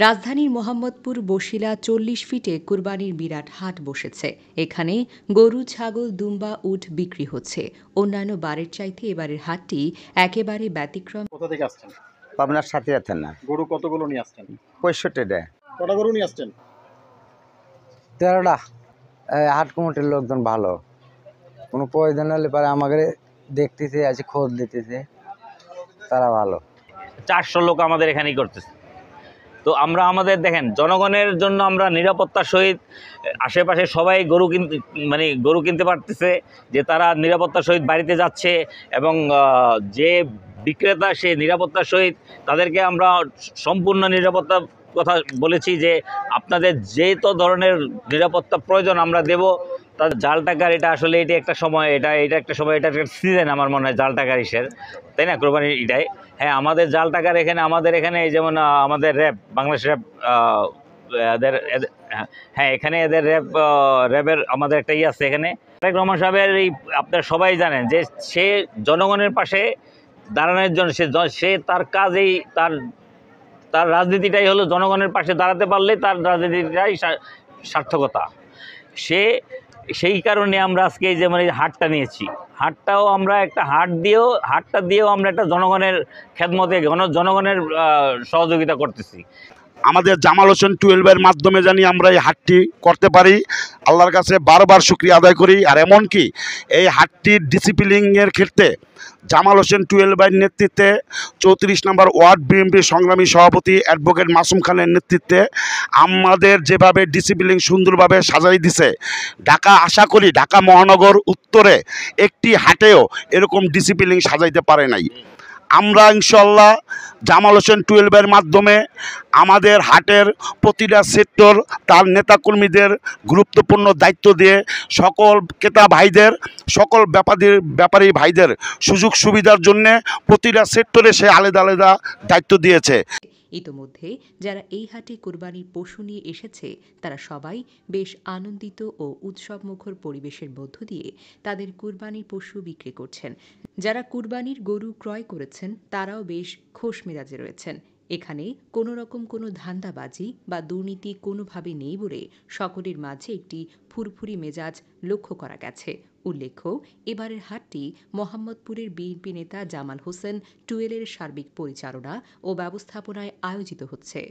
রাজধানীর মোহাম্মদপুর বসিলা ৪০ ফিটে কুরবানির বিরাট হাট বসেছে। এখানে গরু, ছাগল, দুম্বা, উট বিক্রি হচ্ছে। অন্যান্য বারের চাইতে এবারের হাটটি একেবারে ব্যতিক্রম। কোথা থেকে আসছেন? পাবনার সাথে আছেন না? গরু কতগুলো নিয়ে আসছেন? ৬৫টা। কটা গরু নিয়ে আসছেন? ১৩টা। হাট কমিটির লোকজন ভালো, কোনো প্রয়োজন হলে পরে আমাকে দেখতেছে, আছে খোঁজ দিতেছে, তারা ভালো। ৪০০ লোক আমাদের এখানেই করতেছে। তো আমরা আমাদের দেখেন জনগণের জন্য আমরা নিরাপত্তার সহিত আশেপাশে সবাই গরু কিনতে পারতেছে, যে তারা নিরাপত্তার সহিত বাড়িতে যাচ্ছে, এবং যে বিক্রেতা সে নিরাপত্তার সহিত তাদেরকে আমরা সম্পূর্ণ নিরাপত্তার কথা বলেছি, যে আপনাদের যে তো ধরনের নিরাপত্তা প্রয়োজন আমরা দেব। তার জাল টাকার এটা আসলে এটা একটা সময়, এটা একটা সময়, এটা একটা সিজন আমার মনে হয় জাল টাকার ইসের, তাই না, কোরবানির এটাই। হ্যাঁ, আমাদের জাল টাকার এখানে আমাদের এখানে যেমন আমাদের র্যাব, বাংলাদেশ র্যাব, এদের হ্যাঁ এখানে এদের র্যাবের আমাদের একটা আছে এখানে। তারেক রহমান সাহেবের এই আপনারা সবাই জানেন যে সে জনগণের পাশে দাঁড়ানোর জন্য সে তার কাজেই তার রাজনীতিটাই হলো জনগণের পাশে দাঁড়াতে পারলে তার রাজনীতিটাই সার্থকতা। সেই কারণে আমরা আজকে এই যেমন এই হাটটা নিয়েছি, হাটটাও আমরা একটা হাটটা দিয়েও আমরা একটা জনগণের খেদমতে জনগণের সহযোগিতা করতেছি। আমাদের জামাল হোসেন 12-এর মাধ্যমে জানি আমরা এই হাটটি করতে পারি। আল্লাহর কাছে বারবার শুকরিয়া আদায় করি। আর এমনকি এই হাটটির ডিসিপ্লিনের ক্ষেত্রে জামাল হোসেন 12-এর নেতৃত্বে 34 নম্বর ওয়ার্ড বিএনপি সংগ্রামী সভাপতি অ্যাডভোকেট মাসুম খানের নেতৃত্বে আমাদের যেভাবে ডিসিপ্লিন সুন্দরভাবে সাজাই দিছে, আশা করি ঢাকা মহানগর উত্তরে একটি হাটেও এরকম ডিসিপ্লিন সাজাইতে পারে নাই। আমরা ইনশাল্লাহ জামাল হোসেন 12-এর মাধ্যমে আমাদের হাটের প্রতিটা সেক্টর তার নেতাকর্মীদের গুরুত্বপূর্ণ দায়িত্ব দিয়ে সকল ক্রেতা ভাইদের, সকল ব্যাপারী ভাইদের সুযোগ সুবিধার জন্যে প্রতিটা সেক্টরে সে আলাদা আলাদা দায়িত্ব দিয়েছে। ইতোমধ্যে যারা এই হাটে কুরবানির পশু নিয়ে এসেছে তারা সবাই বেশ আনন্দিত ও উৎসবমুখর পরিবেশের মধ্য দিয়ে তাদের কুরবানির পশু বিক্রি করছেন। যারা কুরবানির গরু ক্রয় করেছেন তারাও বেশ খোশ মেজাজে রয়েছেন। এখানে কোনো রকম কোনো ধান্দাবাজি বা দুর্নীতি কোনোভাবে নেই বলে সকলের মাঝে একটি ফুরফুরি মেজাজ লক্ষ্য করা গেছে। উল্লেখ্য, এবারের হাটটি মোহাম্মদপুরের বিএনপি নেতা জামাল হোসেন 12-এর সার্বিক পরিচালনা ও ব্যবস্থাপনায় আয়োজিত হচ্ছে।